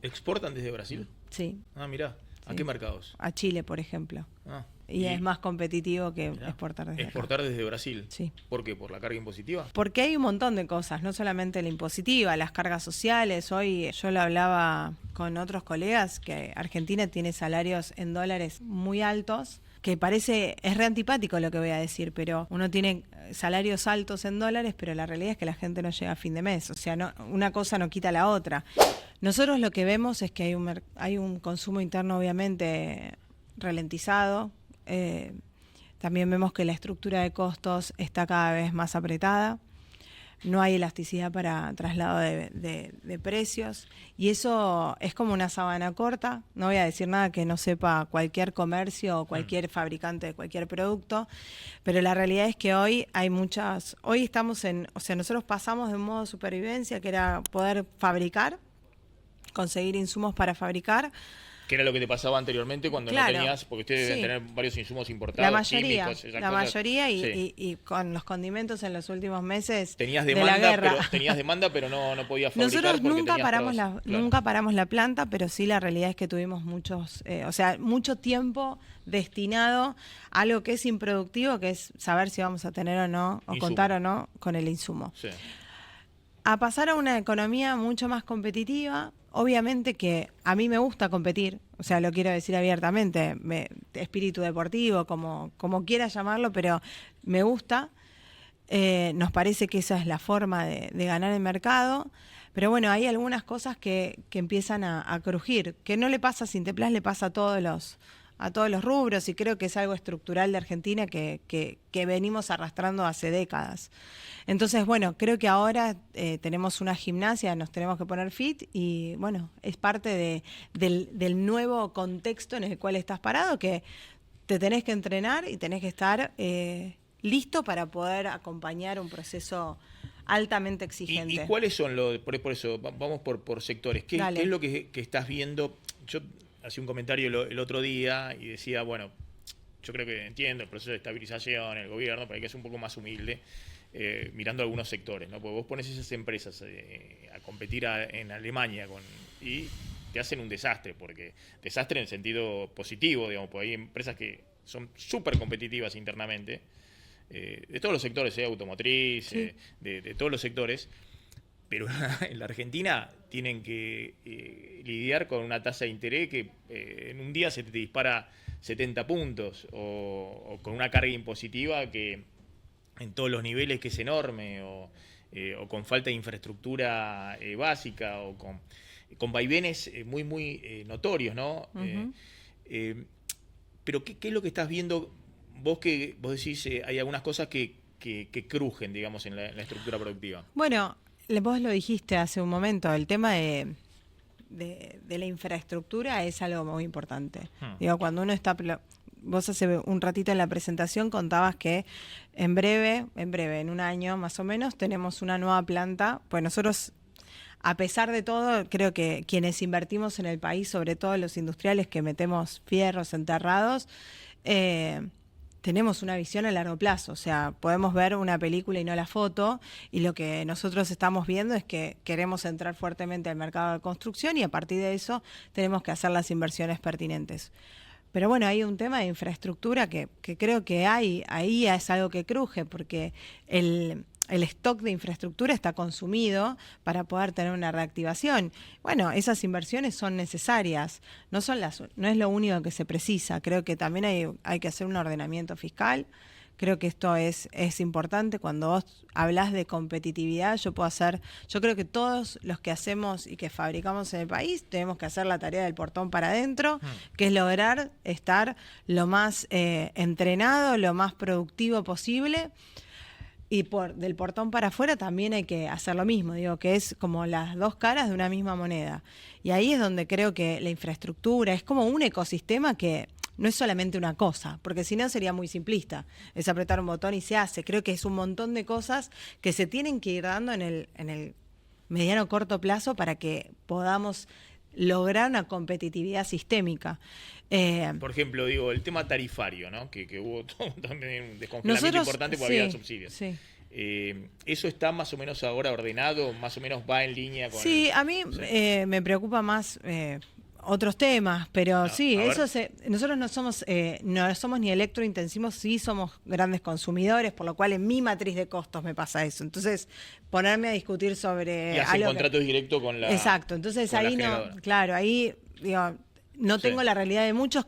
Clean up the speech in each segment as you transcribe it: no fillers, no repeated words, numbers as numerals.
¿Exportan desde Brasil? Sí. Ah, mirá. ¿A Sí. qué mercados? A Chile, por ejemplo. Ah, Y es más competitivo que mirá, exportar desde acá. exportar desde Brasil. Sí. ¿Por qué? ¿Por la carga impositiva? Porque hay un montón de cosas, no solamente la impositiva, las cargas sociales. Hoy yo lo hablaba con otros colegas que Argentina tiene salarios en dólares muy altos, que es re antipático lo que voy a decir, pero uno tiene salarios altos en dólares, pero la realidad es que la gente no llega a fin de mes. O sea, no, una cosa no quita la otra. Nosotros lo que vemos es que hay un consumo interno obviamente ralentizado. También vemos que la estructura de costos está cada vez más apretada. No hay elasticidad para traslado de precios. Y eso es como una sábana corta. No voy a decir nada que no sepa cualquier comercio o cualquier fabricante de cualquier producto. Pero la realidad es que hoy hay muchas... Hoy estamos o sea, nosotros pasamos de un modo de supervivencia, que era poder fabricar, conseguir insumos para fabricar. Que era lo que te pasaba anteriormente cuando no tenías, porque ustedes deben tener varios insumos importados, químicos, esas la cosas. mayoría y con los condimentos en los últimos meses tenías de demanda, la guerra. tenías demanda, pero no podías fabricar. Nosotros nunca claro. nunca paramos la planta, pero sí la realidad es que tuvimos mucho tiempo destinado a algo que es improductivo, que es saber si vamos a tener o no, o contar o no con el insumo. Sí. A pasar a una economía mucho más competitiva. Obviamente que a mí me gusta competir, o sea, lo quiero decir abiertamente, espíritu deportivo, como quieras llamarlo, pero me gusta. Nos parece que esa es la forma de ganar el mercado. Pero bueno, hay algunas cosas que empiezan a crujir, que no le pasa a Sinteplas, le pasa a todos los rubros, y creo que es algo estructural de Argentina que venimos arrastrando hace décadas. Entonces, bueno, creo que ahora tenemos una gimnasia, nos tenemos que poner fit y, bueno, es parte del nuevo contexto en el cual estás parado, que te tenés que entrenar y tenés que estar listo para poder acompañar un proceso altamente exigente. ¿Y cuáles son por eso, vamos por sectores? ¿Qué es lo que estás viendo? Yo hacía un comentario el otro día y decía, bueno, yo creo que entiendo el proceso de estabilización, el gobierno, pero hay que ser un poco más humilde, mirando algunos sectores, ¿no? Porque vos pones esas empresas a competir en Alemania y te hacen un desastre, porque desastre en el sentido positivo, digamos, porque hay empresas que son súper competitivas internamente, de todos los sectores, automotriz, sí. de todos los sectores, pero en la Argentina tienen que lidiar con una tasa de interés que en un día se te dispara 70 puntos, o con una carga impositiva que en todos los niveles que es enorme, o con falta de infraestructura básica, o con vaivenes muy notorios, ¿no? Uh-huh. Pero ¿qué es lo que estás viendo vos, que vos decís hay algunas cosas que crujen, digamos, en la estructura productiva? Bueno, vos lo dijiste hace un momento, el tema de la infraestructura es algo muy importante. Digo, cuando uno está... Vos hace un ratito en la presentación contabas que en breve, en un año más o menos, tenemos una nueva planta. Pues nosotros, a pesar de todo, creo que quienes invertimos en el país, sobre todo los industriales que metemos fierros enterrados, tenemos una visión a largo plazo. O sea, podemos ver una película y no la foto, y lo que nosotros estamos viendo es que queremos entrar fuertemente al mercado de construcción, y a partir de eso tenemos que hacer las inversiones pertinentes. Pero bueno, hay un tema de infraestructura que creo que ahí es algo que cruje, porque el stock de infraestructura está consumido para poder tener una reactivación. Bueno, esas inversiones son necesarias, no es lo único que se precisa. Creo que también hay que hacer un ordenamiento fiscal. Creo que esto es importante. Cuando vos hablás de competitividad, yo creo que todos los que hacemos y que fabricamos en el país tenemos que hacer la tarea del portón para adentro, que es lograr estar lo más entrenado, lo más productivo posible. Y del portón para afuera también hay que hacer lo mismo, digo, que es como las dos caras de una misma moneda. Y ahí es donde creo que la infraestructura es como un ecosistema que no es solamente una cosa, porque si no sería muy simplista, es apretar un botón y se hace. Creo que es un montón de cosas que se tienen que ir dando en el mediano corto plazo para que podamos lograr una competitividad sistémica. Por ejemplo, digo, el tema tarifario, ¿no? Que hubo también un descongelamiento importante porque había subsidios. Sí. ¿Eso está más o menos ahora ordenado? ¿Más o menos va en línea con Sí, a mí me preocupa más otros temas, pero sí, nosotros no somos ni electrointensivos, sí somos grandes consumidores, por lo cual en mi matriz de costos me pasa eso. Entonces, ponerme a discutir sobre y hacen contratos directos con la. Exacto, entonces ahí no, claro, ahí digo, no tengo la realidad de muchos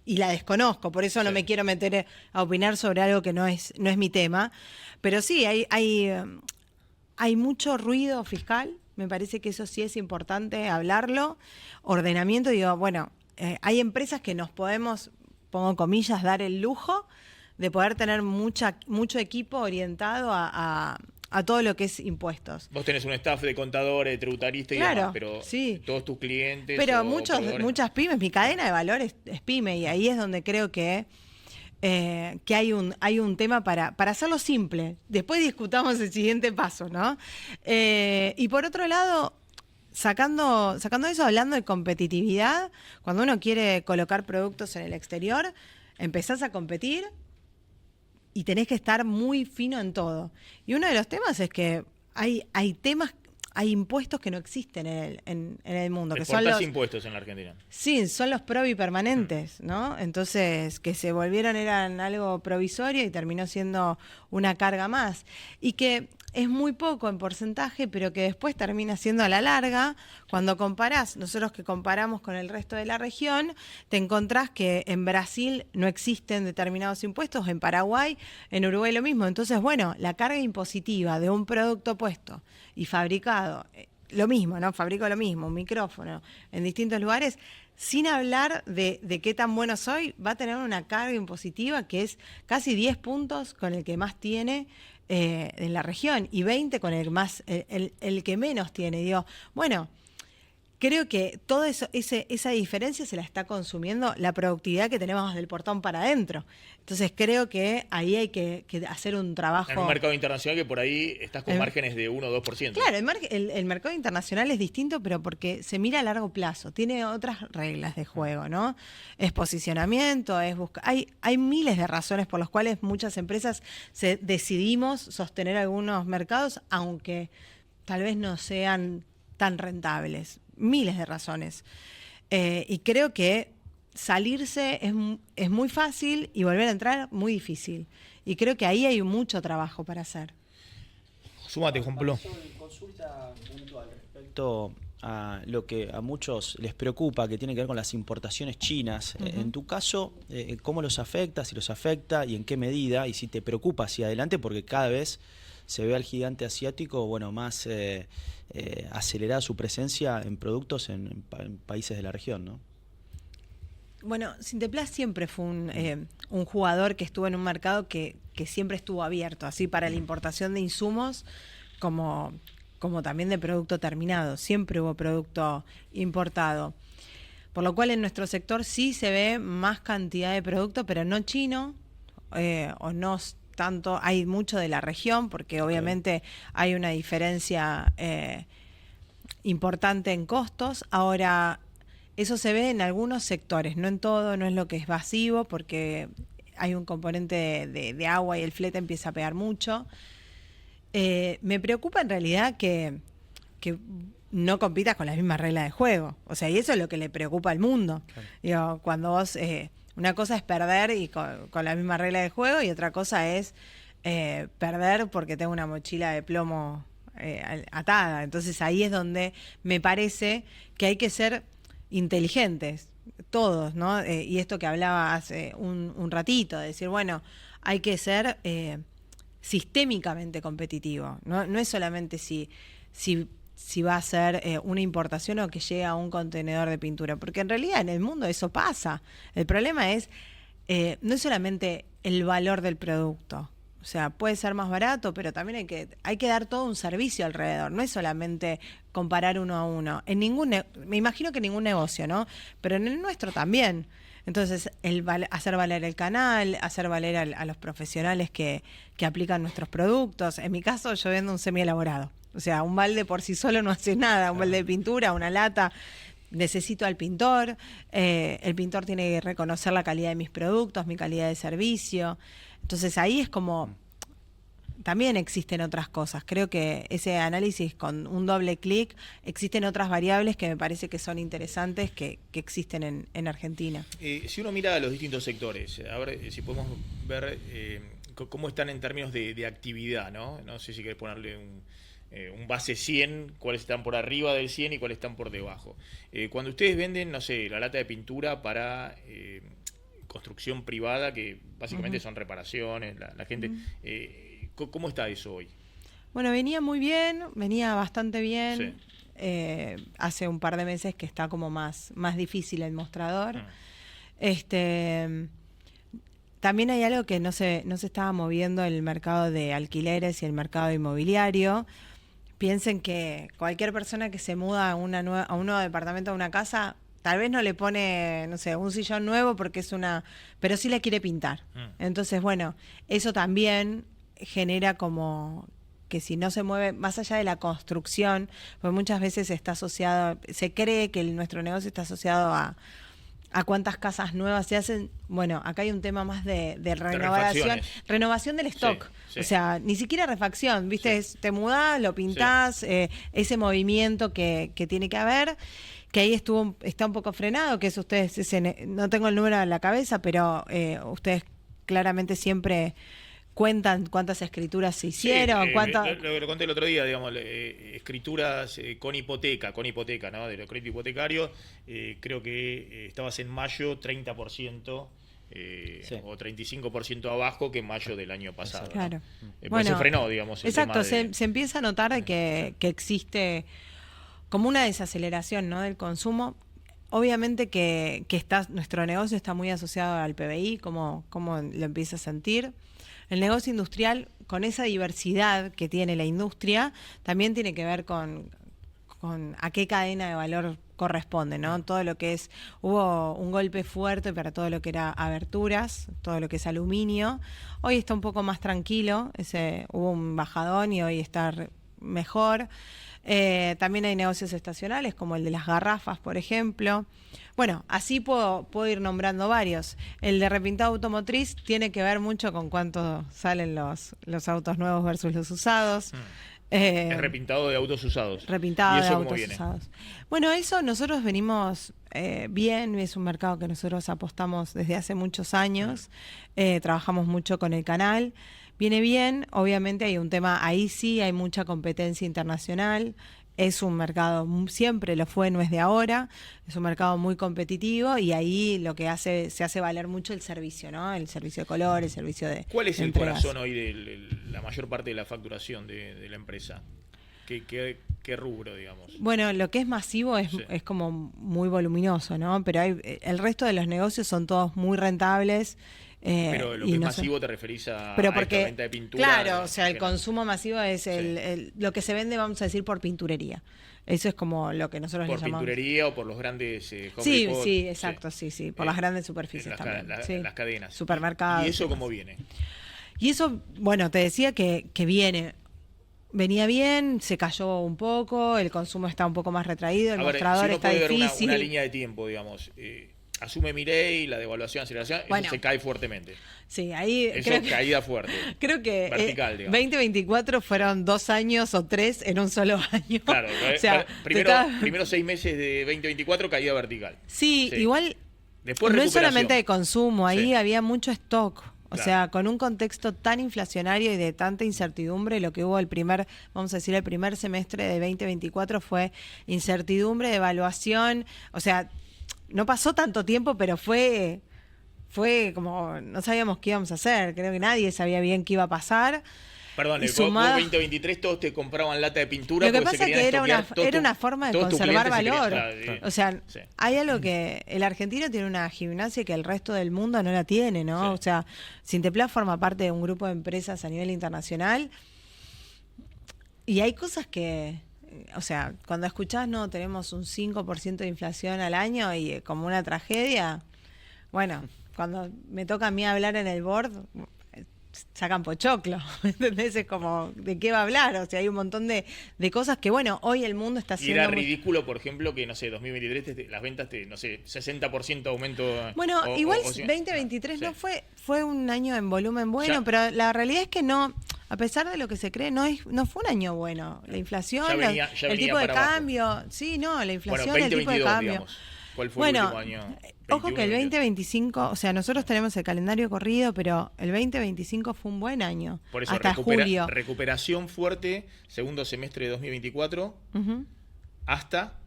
y la desconozco, por eso no me quiero meter a opinar sobre algo que no es mi tema. Pero sí, hay mucho ruido fiscal. Me parece que eso sí es importante hablarlo. Ordenamiento, digo, bueno, hay empresas que nos podemos, pongo comillas, dar el lujo de poder tener mucho equipo orientado a todo lo que es impuestos. Vos tenés un staff de contadores, de tributaristas y demás, pero todos tus clientes. Pero muchas pymes, mi cadena de valor es pyme, y ahí es donde creo que hay un tema para hacerlo simple. Después discutamos el siguiente paso, ¿no? Y por otro lado, sacando eso, hablando de competitividad, cuando uno quiere colocar productos en el exterior, empezás a competir y tenés que estar muy fino en todo. Y uno de los temas es que hay impuestos que no existen en el mundo. Que son los impuestos en la Argentina. Sí, son los provi permanentes, ¿no? Entonces, que se eran algo provisorio y terminó siendo una carga más. Y que es muy poco en porcentaje, pero que después termina siendo a la larga. Cuando comparás, nosotros que comparamos con el resto de la región, te encontrás que en Brasil no existen determinados impuestos, en Paraguay, en Uruguay lo mismo. Entonces, bueno, la carga impositiva de un producto puesto y fabricado, lo mismo, ¿no? Fabrico lo mismo, un micrófono, en distintos lugares, sin hablar de qué tan bueno soy, va a tener una carga impositiva que es casi 10 puntos con el que más tiene en la región y 20 con el que menos tiene. Digo, bueno, creo que todo eso, esa diferencia se la está consumiendo la productividad que tenemos del portón para adentro. Entonces creo que ahí hay que hacer un trabajo. En un mercado internacional que por ahí estás con márgenes de 1 o 2%. Claro, el mercado internacional es distinto, pero porque se mira a largo plazo, tiene otras reglas de juego, ¿no? Es posicionamiento, es buscar. Hay miles de razones por las cuales muchas empresas decidimos sostener algunos mercados, aunque tal vez no sean tan rentables. Miles de razones. Y creo que salirse es muy fácil y volver a entrar muy difícil. Y creo que ahí hay mucho trabajo para hacer. Súmate, Juan Pablo. Consulta puntual respecto a lo que a muchos les preocupa, que tiene que ver con las importaciones chinas. En tu caso, ¿cómo los afecta? Si los afecta y en qué medida, y si te preocupa hacia adelante, porque cada vez se ve al gigante asiático, bueno, más acelerada su presencia en productos en países de la región, ¿no? Bueno, Sinteplas siempre fue un jugador que estuvo en un mercado que siempre estuvo abierto, así para la importación de insumos como también de producto terminado. Siempre hubo producto importado. Por lo cual en nuestro sector sí se ve más cantidad de producto, pero no chino, o no tanto, hay mucho de la región, porque obviamente hay una diferencia importante en costos. Ahora, eso se ve en algunos sectores, no en todo, no es lo que es masivo, porque hay un componente de agua y el flete empieza a pegar mucho. Me preocupa en realidad que no compitas con las mismas reglas de juego. O sea, y eso es lo que le preocupa al mundo. Claro. Digo, cuando vos, una cosa es perder y con la misma regla de juego, y otra cosa es perder porque tengo una mochila de plomo atada. Entonces ahí es donde me parece que hay que ser inteligentes, todos, ¿no? Y esto que hablaba hace un ratito, de decir, bueno, hay que ser sistémicamente competitivo, ¿no? No es solamente si va a ser una importación o que llega a un contenedor de pintura, porque en realidad en el mundo eso pasa. El problema es, no es solamente el valor del producto. O sea, puede ser más barato, pero también hay que dar todo un servicio alrededor. No es solamente comparar uno a uno. Me imagino que en ningún negocio, ¿no? Pero en el nuestro también. Entonces, hacer valer el canal, hacer valer a los profesionales que aplican nuestros productos. En mi caso, yo vendo un semi-elaborado. O sea, un balde por sí solo no hace nada. Un balde de pintura, una lata. Necesito al pintor. El pintor tiene que reconocer la calidad de mis productos, mi calidad de servicio. Entonces ahí es como, también existen otras cosas. Creo que ese análisis con un doble clic, existen otras variables que me parece que son interesantes que existen en Argentina. Si uno mira a los distintos sectores, a ver si podemos ver cómo están en términos de actividad, ¿no? No sé si querés ponerle un base 100, cuáles están por arriba del 100 y cuáles están por debajo. Cuando ustedes venden, no sé, la lata de pintura para construcción privada, que básicamente son reparaciones, la gente... ¿Cómo está eso hoy? Bueno, venía muy bien, venía bastante bien. Sí. Hace un par de meses que está como más difícil el mostrador. También hay algo que no se estaba moviendo el mercado de alquileres y el mercado inmobiliario. Piensen que cualquier persona que se muda a un nuevo departamento, a una casa, tal vez no le pone, no sé, un sillón nuevo porque pero sí la quiere pintar. Entonces, bueno, eso también genera como que si no se mueve más allá de la construcción, pues muchas veces está asociado, se cree que nuestro negocio está asociado a cuántas casas nuevas se hacen. Bueno, acá hay un tema más de renovación del stock. Sí. O sea, ni siquiera refacción, ¿viste? Sí. Te mudás, lo pintás, ese movimiento que tiene que haber, que ahí está un poco frenado, que es ustedes, no tengo el número en la cabeza, pero ustedes claramente siempre cuentan cuántas escrituras se hicieron. Sí, lo conté el otro día, digamos, escrituras con hipoteca, ¿no? De los créditos hipotecarios, creo que estabas en mayo 30%, o 35% abajo que en mayo del año pasado. Claro. ¿No? Bueno, se frenó, digamos. Exacto, se empieza a notar de que existe como una desaceleración, ¿no?, del consumo. Obviamente que nuestro negocio está muy asociado al PBI, como lo empieza a sentir. El negocio industrial, con esa diversidad que tiene la industria, también tiene que ver con a qué cadena de valor corresponde, ¿no? Todo lo que hubo un golpe fuerte para todo lo que era aberturas, todo lo que es aluminio. Hoy está un poco más tranquilo, hubo un bajadón y hoy está mejor. También hay negocios estacionales como el de las garrafas, por ejemplo. Bueno, así puedo ir nombrando varios. El de repintado automotriz tiene que ver mucho con cuánto salen los autos nuevos versus los usados. Es repintado de autos usados. Repintado de autos usados. Bueno, eso nosotros venimos bien, es un mercado que nosotros apostamos desde hace muchos años. Trabajamos mucho con el canal. Viene bien, obviamente hay un tema, ahí sí hay mucha competencia internacional, es un mercado, siempre lo fue, no es de ahora, es un mercado muy competitivo y ahí lo que se hace valer mucho el servicio, ¿no? El servicio de color, el servicio de ¿Cuál es el entregas. Corazón hoy de la mayor parte de la facturación de la empresa? ¿Qué rubro, digamos? Bueno, lo que es masivo es como muy voluminoso, ¿no? Pero el resto de los negocios son todos muy rentables. Pero lo que es masivo te referís a porque, esta venta de pintura. Claro, o sea, el consumo masivo es lo que se vende, vamos a decir, por pinturería. Eso es como lo que nosotros le llamamos. ¿Por pinturería o por los grandes sí, exacto, sí. Por las grandes superficies también. Las cadenas. Supermercados. ¿Y eso cómo viene? Y eso, bueno, te decía que venía bien, se cayó un poco, el consumo está un poco más retraído, el mostrador si está difícil. Una línea de tiempo, digamos. Asume Milei, la devaluación, aceleración, eso se cae fuertemente. Sí, ahí caída fuerte. Creo que vertical, 2024 fueron 2 años o 3 en un solo año. Claro, o sea, primero 6 meses de 2024 caída vertical. Sí. Igual después no es solamente de consumo, ahí había mucho stock. O sea, con un contexto tan inflacionario y de tanta incertidumbre, lo que hubo el primer semestre de 2024 fue incertidumbre, devaluación, o sea, no pasó tanto tiempo, pero fue como, no sabíamos qué íbamos a hacer, creo que nadie sabía bien qué iba a pasar. Perdón, vos 2023 todos te compraban lata de pintura. Lo que pasa es que era una forma de conservar valor. O sea, hay algo que el argentino tiene una gimnasia que el resto del mundo no la tiene, ¿no? Sí. O sea, Sintepla forma parte de un grupo de empresas a nivel internacional y hay cosas que... O sea, cuando escuchás, no, tenemos un 5% de inflación al año y como una tragedia, bueno, cuando me toca a mí hablar en el board, sacan pochoclo, ¿entendés? Es como, ¿de qué va a hablar? O sea, hay un montón de cosas que, bueno, hoy el mundo está haciendo... Y era ridículo, por ejemplo, que, no sé, 2023 las ventas, no sé, 60% aumento... Bueno, igual 2023 no fue un año en volumen bueno, pero la realidad es que no... a pesar de lo que se cree, no fue un año bueno. La inflación, el tipo de para cambio, abajo. Sí, no, la inflación, Bueno, el tipo de cambio. Digamos. ¿Cuál fue el último año? Ojo que el 2025, o sea, nosotros tenemos el calendario corrido, pero el 2025 fue un buen año. Por eso, hasta julio. Recuperación fuerte, segundo semestre de 2024, hasta...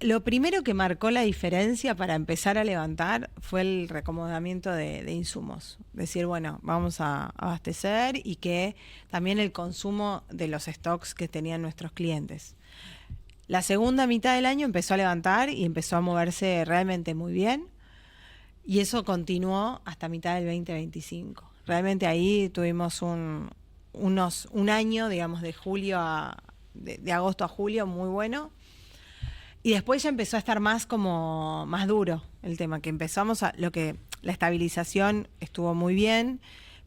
Lo primero que marcó la diferencia para empezar a levantar fue el reacomodamiento de insumos. Decir, bueno, vamos a abastecer y que también el consumo de los stocks que tenían nuestros clientes. La segunda mitad del año empezó a levantar y empezó a moverse realmente muy bien. Y eso continuó hasta mitad del 2025. Realmente ahí tuvimos un año, digamos, de agosto a julio muy bueno. Y después ya empezó a estar más duro el tema, que la estabilización estuvo muy bien,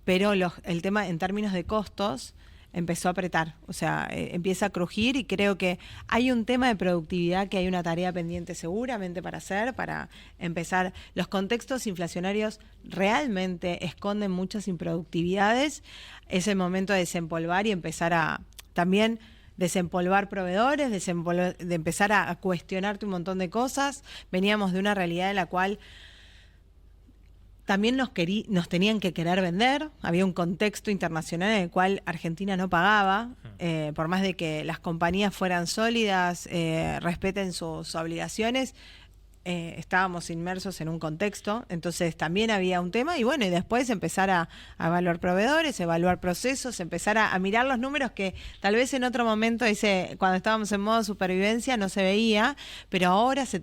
pero el tema en términos de costos empezó a apretar, o sea, empieza a crujir, y creo que hay un tema de productividad, que hay una tarea pendiente seguramente para hacer, para empezar. Los contextos inflacionarios realmente esconden muchas improductividades. Es el momento de desempolvar y empezar a también desempolvar proveedores, de empezar a cuestionarte un montón de cosas. Veníamos de una realidad en la cual también nos tenían que querer vender. Había un contexto internacional en el cual Argentina no pagaba, por más de que las compañías fueran sólidas, respeten sus obligaciones. Estábamos inmersos en un contexto, entonces también había un tema, y bueno, y después empezar a evaluar proveedores, evaluar procesos, empezar a mirar los números que tal vez en otro momento, cuando estábamos en modo supervivencia, no se veía, pero ahora se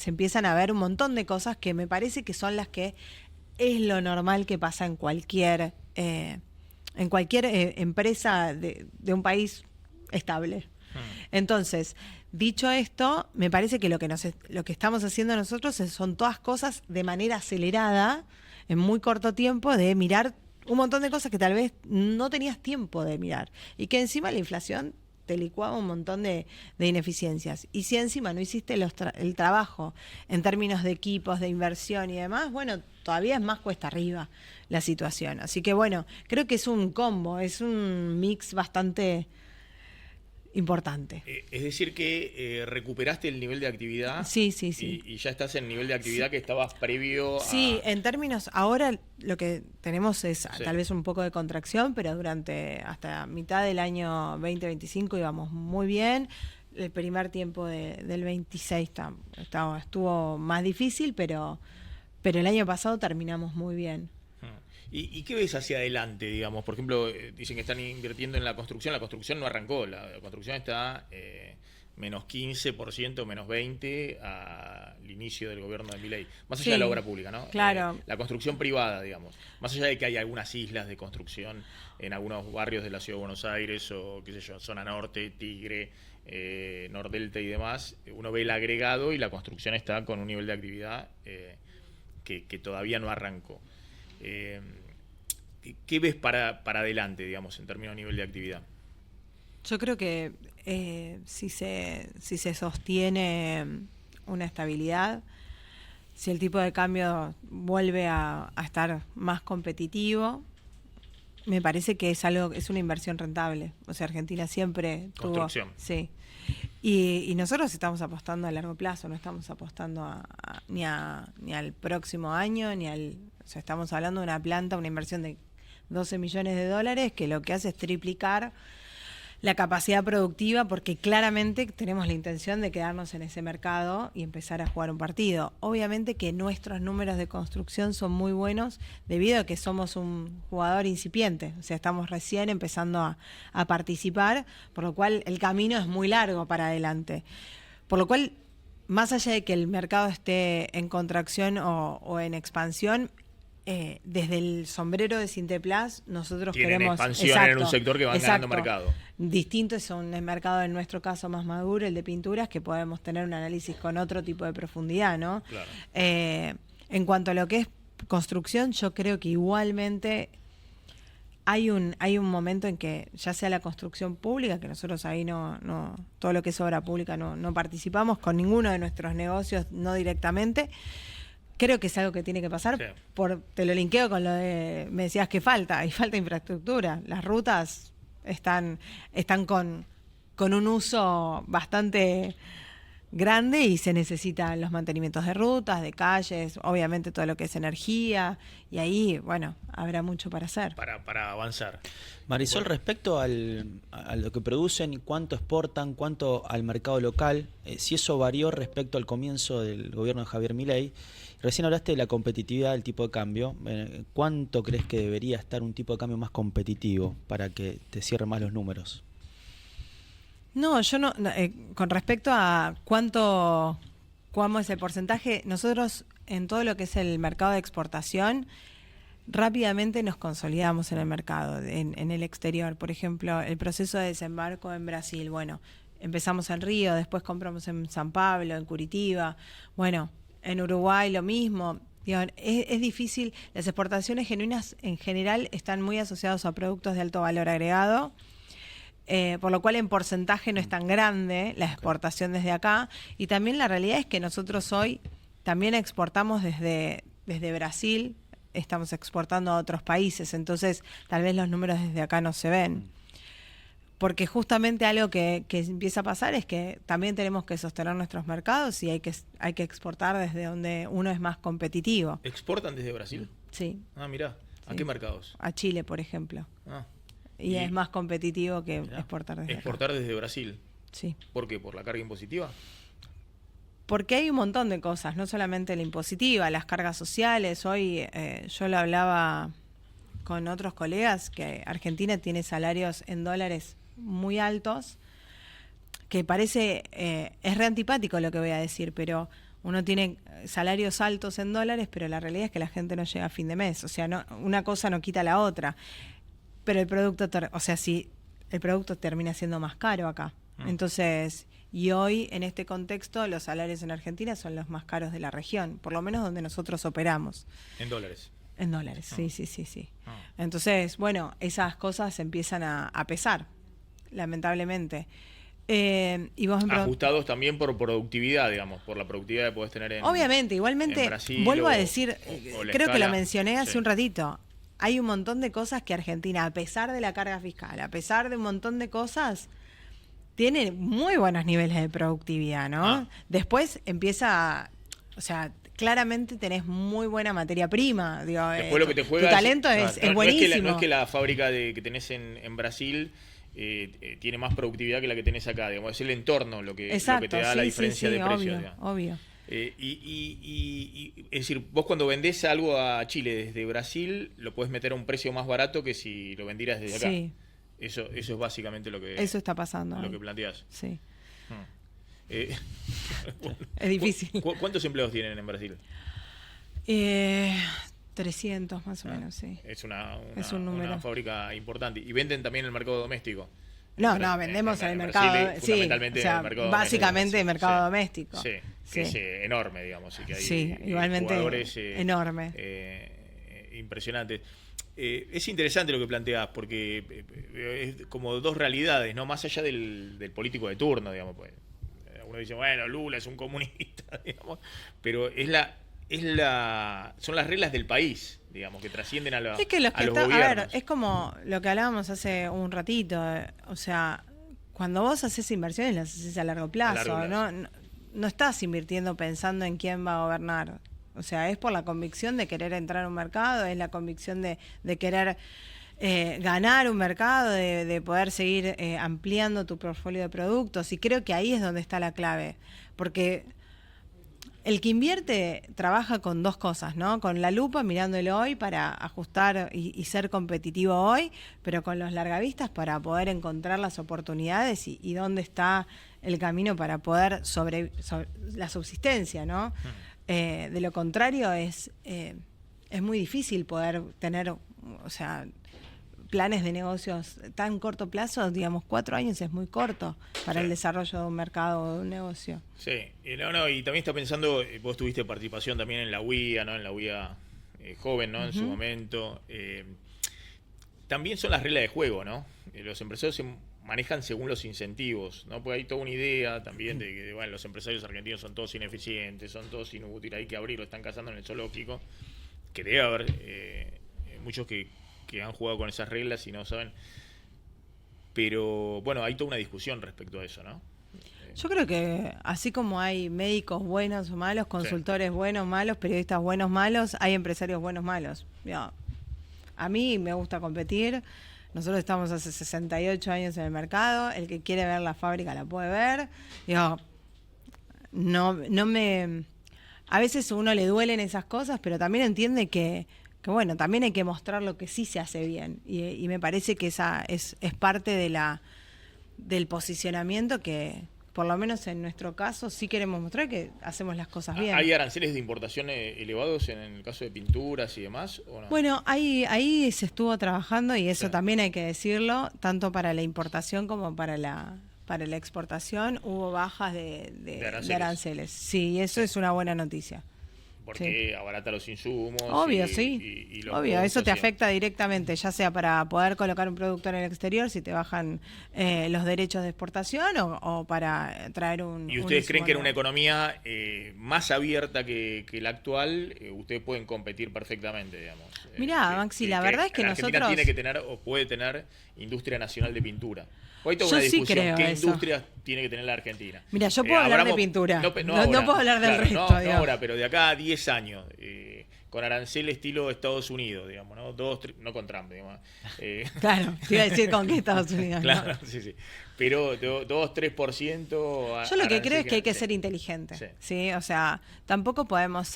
empiezan a ver un montón de cosas que me parece que son las que es lo normal que pasa en cualquier empresa de un país estable. Entonces, dicho esto, me parece que lo que estamos haciendo nosotros son todas cosas de manera acelerada, en muy corto tiempo, de mirar un montón de cosas que tal vez no tenías tiempo de mirar, y que encima la inflación te licuaba un montón de ineficiencias. Y si encima no hiciste el trabajo en términos de equipos, de inversión y demás, bueno, todavía es más cuesta arriba la situación. Así que bueno, creo que es un combo, es un mix bastante importante. Es decir que recuperaste el nivel de actividad. Sí. Y ya estás en el nivel de actividad que estabas previo a... Sí, en términos, ahora lo que tenemos es tal vez un poco de contracción, pero hasta mitad del año 2025 íbamos muy bien. El primer tiempo del 26 estuvo más difícil, pero el año pasado terminamos muy bien. ¿Y qué ves hacia adelante, digamos? Por ejemplo, dicen que están invirtiendo en la construcción. La construcción no arrancó. La construcción está menos 15%, menos 20% al inicio del gobierno de Milei. Más allá de la obra pública, ¿no? Claro. La construcción privada, digamos. Más allá de que hay algunas islas de construcción en algunos barrios de la Ciudad de Buenos Aires o, qué sé yo, zona norte, Tigre, Nordelta y demás, uno ve el agregado y la construcción está con un nivel de actividad que todavía no arrancó. ¿Qué ves para adelante, digamos, en términos de nivel de actividad? Yo creo que si se sostiene una estabilidad, si el tipo de cambio vuelve a estar más competitivo, me parece que es una inversión rentable. O sea, Argentina siempre Construcción. Sí. Y nosotros estamos apostando a largo plazo, no estamos apostando ni al próximo año, o sea, estamos hablando de una planta, una inversión de $12 millones, que lo que hace es triplicar la capacidad productiva, porque claramente tenemos la intención de quedarnos en ese mercado y empezar a jugar un partido. Obviamente que nuestros números de construcción son muy buenos debido a que somos un jugador incipiente, o sea, estamos recién empezando a participar, por lo cual el camino es muy largo para adelante. Por lo cual, más allá de que el mercado esté en contracción o en expansión, desde el sombrero de Sinteplas nosotros queremos expansión en un sector que va ganando mercado. Distinto es un mercado, en nuestro caso más maduro, el de pinturas, que podemos tener un análisis con otro tipo de profundidad, ¿no? Claro. En cuanto a lo que es construcción, yo creo que igualmente hay un momento en que, ya sea la construcción pública, que nosotros ahí no todo lo que es obra pública no participamos con ninguno de nuestros negocios, no directamente, creo que es algo que tiene que pasar. Sí. Te lo linkeo con lo de, me decías que falta, y falta infraestructura. Las rutas están con un uso bastante grande y se necesitan los mantenimientos de rutas, de calles, obviamente todo lo que es energía, y ahí, bueno, habrá mucho para hacer. Para avanzar. Marisol, Bueno. respecto a lo que producen, cuánto exportan, cuánto al mercado local, si eso varió respecto al comienzo del gobierno de Javier Milei. Recién hablaste de la competitividad del tipo de cambio. ¿Cuánto crees que debería estar un tipo de cambio más competitivo para que te cierren más los números? No, yo no, con respecto a cuánto es el porcentaje, nosotros en todo lo que es el mercado de exportación, rápidamente nos consolidamos en el mercado, en el exterior. Por ejemplo, el proceso de desembarco en Brasil, bueno, empezamos en Río, después compramos en San Pablo, en Curitiba, bueno, en Uruguay lo mismo. Digo, es difícil, las exportaciones genuinas en general están muy asociadas a productos de alto valor agregado, por lo cual en porcentaje no es tan grande la exportación desde acá. Y también la realidad es que nosotros hoy también exportamos desde Brasil, estamos exportando a otros países, entonces tal vez los números desde acá no se ven. Porque justamente algo que empieza a pasar es que también tenemos que sostener nuestros mercados y hay que exportar desde donde uno es más competitivo. ¿Exportan desde Brasil? Sí. Ah, mirá. ¿A Sí. qué mercados? A Chile, por ejemplo. Ah. Y es más competitivo que exportar desde Exportar desde Brasil. acá. Sí. ¿Por qué? ¿Por la carga impositiva? Porque hay un montón de cosas, no solamente la impositiva, las cargas sociales. Hoy yo lo hablaba con otros colegas que Argentina tiene salarios en dólares muy altos, que parece, es re antipático lo que voy a decir, pero uno tiene salarios altos en dólares, pero la realidad es que la gente no llega a fin de mes. O sea, no, una cosa no quita la otra. Pero el producto, si el producto termina siendo más caro acá. Entonces, y hoy en este contexto los salarios en Argentina son los más caros de la región, por lo menos donde nosotros operamos. En dólares. En dólares, sí. Entonces, bueno, esas cosas empiezan a pesar, lamentablemente. Y vos ajustados también por productividad, digamos, por la productividad que podés tener obviamente, igualmente, en Brasil vuelvo a decir, creo que lo mencioné hace sí. un ratito. Hay un montón de cosas que Argentina, a pesar de la carga fiscal, a pesar de un montón de cosas, tiene muy buenos niveles de productividad, ¿no? Después empieza, o sea, claramente tenés muy buena materia prima. Digo, después lo que te juega tu talento es buenísimo. No es que la fábrica que tenés en Brasil tiene más productividad que la que tenés acá, digamos, es el entorno lo que te da la diferencia de precios. Obvio. Es decir, vos cuando vendés algo a Chile desde Brasil, lo podés meter a un precio más barato que si lo vendieras desde acá. Sí. Eso es básicamente lo que eso está pasando. Lo que planteás. Sí. Bueno, es difícil. ¿Cuántos empleados tienen en Brasil? 300 más o menos, sí. Es un número. una fábrica importante. ¿Y venden también en el mercado doméstico? No, vendemos en el mercado. Brasil, fundamentalmente, o sea, en el mercado básicamente el mercado doméstico. Sí, que es enorme, digamos. Y que hay igualmente jugadores enorme. Impresionantes. Es interesante lo que planteás, porque es como dos realidades, ¿no? Más allá del político de turno, digamos. Pues, uno dice, bueno, Lula es un comunista, digamos, pero son las reglas del país, digamos, que trascienden a los gobiernos. A ver, es como lo que hablábamos hace un ratito, o sea, cuando vos haces inversiones las haces a largo plazo, no estás invirtiendo pensando en quién va a gobernar. O sea, es por la convicción de querer entrar a un mercado, es la convicción de querer ganar un mercado, de poder seguir ampliando tu portfolio de productos. Y creo que ahí es donde está la clave. Porque el que invierte trabaja con dos cosas, ¿no? Con la lupa, mirándolo hoy para ajustar y ser competitivo hoy, pero con los largavistas para poder encontrar las oportunidades y dónde está el camino para poder sobre la subsistencia, ¿no? De lo contrario es muy difícil poder tener, o sea, planes de negocios tan corto plazo. Digamos, 4 años es muy corto para el desarrollo de un mercado o de un negocio. Sí, y también está pensando, vos tuviste participación también en la UIA, ¿no? En la UIA joven, ¿no? En su momento. También son las reglas de juego, ¿no? Los empresarios manejan según los incentivos, ¿no? Porque hay toda una idea también de que bueno, los empresarios argentinos son todos ineficientes, son todos inútiles, hay que abrirlo, están cazando en el zoológico, que debe haber muchos que han jugado con esas reglas y no saben. Pero bueno, hay toda una discusión respecto a eso, ¿no? Yo creo que así como hay médicos buenos o malos, consultores buenos, malos, periodistas buenos, malos, hay empresarios buenos, malos. Yo, a mí me gusta competir. Nosotros estamos hace 68 años en el mercado. El que quiere ver la fábrica la puede ver. Digo, no me... A veces a uno le duelen esas cosas, pero también entiende que bueno, también hay que mostrar lo que sí se hace bien. Y me parece que esa es parte del posicionamiento que, por lo menos en nuestro caso, sí queremos mostrar que hacemos las cosas bien. ¿Hay aranceles de importación elevados en el caso de pinturas y demás? ¿O no? Bueno, ahí se estuvo trabajando y eso también hay que decirlo, tanto para la importación como para la exportación hubo bajas de aranceles. Sí, eso es una buena noticia. Porque abarata los insumos. Obvio, obvio, eso te afecta directamente, ya sea para poder colocar un producto en el exterior, si te bajan los derechos de exportación o para traer un... ¿Y ustedes creen que en una economía más abierta que la actual, ustedes pueden competir perfectamente, digamos? Mirá, Maxi, la verdad es que Argentina nosotros... tiene que tener o puede tener industria nacional de pintura. Hoy hay toda una Yo discusión, sí creo ¿qué eso. industria tiene que tener la Argentina? Mira, yo puedo hablar de pintura, no puedo hablar del resto. No ahora, pero de acá a 10 años, con arancel estilo Estados Unidos, digamos, ¿no? No con Trump, digamos. Claro, te iba a decir con qué Estados Unidos. Claro, ¿no? sí. Pero 2-3%. Yo lo que creo es que hay que ser inteligente, ¿sí? O sea, tampoco podemos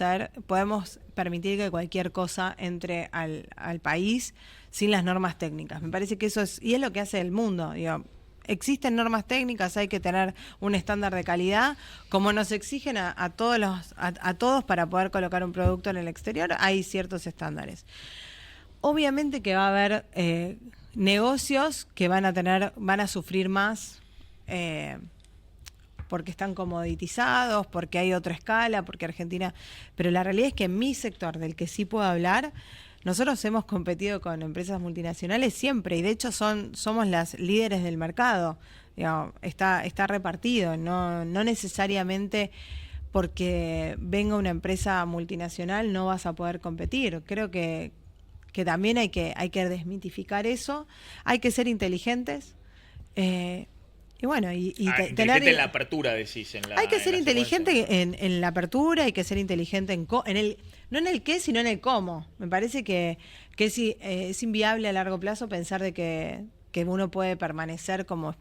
permitir que cualquier cosa entre al país sin las normas técnicas. Me parece que eso es lo que hace el mundo, digo. Existen normas técnicas, hay que tener un estándar de calidad, como nos exigen a todos para poder colocar un producto en el exterior, hay ciertos estándares. Obviamente que va a haber negocios que van a sufrir más porque están comoditizados, porque hay otra escala, porque Argentina... Pero la realidad es que en mi sector, del que sí puedo hablar, nosotros hemos competido con empresas multinacionales siempre y de hecho somos las líderes del mercado. Digamos, está repartido, no necesariamente porque venga una empresa multinacional no vas a poder competir. Creo que también hay que desmitificar eso, hay que ser inteligentes. Y bueno, tener en la apertura, decís. Hay que ser inteligente en la apertura, hay que ser inteligente no en el qué, sino en el cómo. Me parece que es inviable a largo plazo pensar de que uno puede permanecer como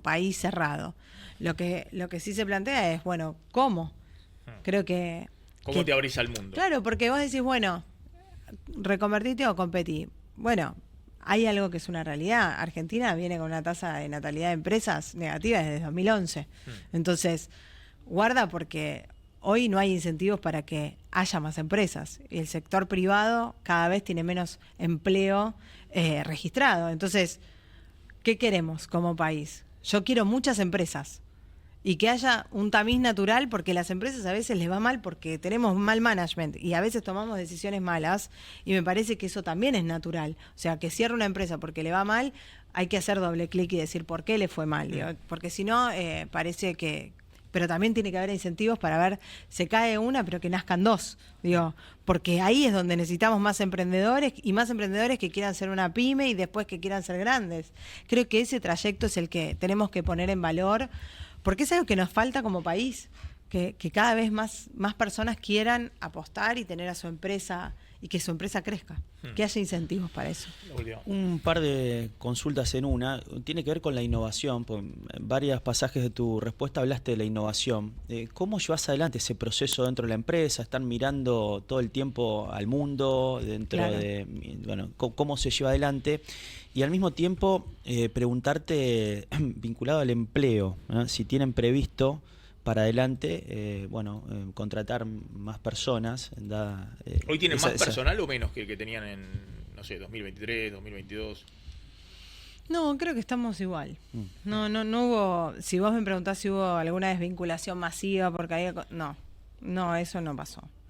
país cerrado. Lo que sí se plantea es, bueno, ¿cómo? Creo que... ¿Cómo te abrís al mundo? Claro, porque vos decís, bueno, reconvertite o competí. Bueno, hay algo que es una realidad. Argentina viene con una tasa de natalidad de empresas negativa desde 2011. Entonces, guarda porque hoy no hay incentivos para que haya más empresas. Y el sector privado cada vez tiene menos empleo registrado. Entonces, ¿qué queremos como país? Yo quiero muchas empresas. Y que haya un tamiz natural, porque las empresas a veces les va mal porque tenemos mal management y a veces tomamos decisiones malas y me parece que eso también es natural. O sea, que cierre una empresa porque le va mal, hay que hacer doble clic y decir por qué le fue mal. Digo, porque si no, parece que... Pero también tiene que haber incentivos para ver, se cae una, pero que nazcan dos. Digo, porque ahí es donde necesitamos más emprendedores y más emprendedores que quieran ser una pyme y después que quieran ser grandes. Creo que ese trayecto es el que tenemos que poner en valor. Porque es algo que nos falta como país, que cada vez más personas quieran apostar y tener a su empresa y que su empresa crezca, que haya incentivos para eso. Un par de consultas en una, tiene que ver con la innovación, en varios pasajes de tu respuesta hablaste de la innovación. ¿Cómo llevas adelante ese proceso dentro de la empresa? ¿Están mirando todo el tiempo al mundo cómo se lleva adelante? Y al mismo tiempo preguntarte, vinculado al empleo, ¿no? Si tienen previsto para adelante, contratar más personas. ¿Hoy tienen más personal o menos que el que tenían en, 2023, 2022? No, creo que estamos igual. No hubo, si vos me preguntás si hubo alguna desvinculación masiva, porque no, eso no pasó.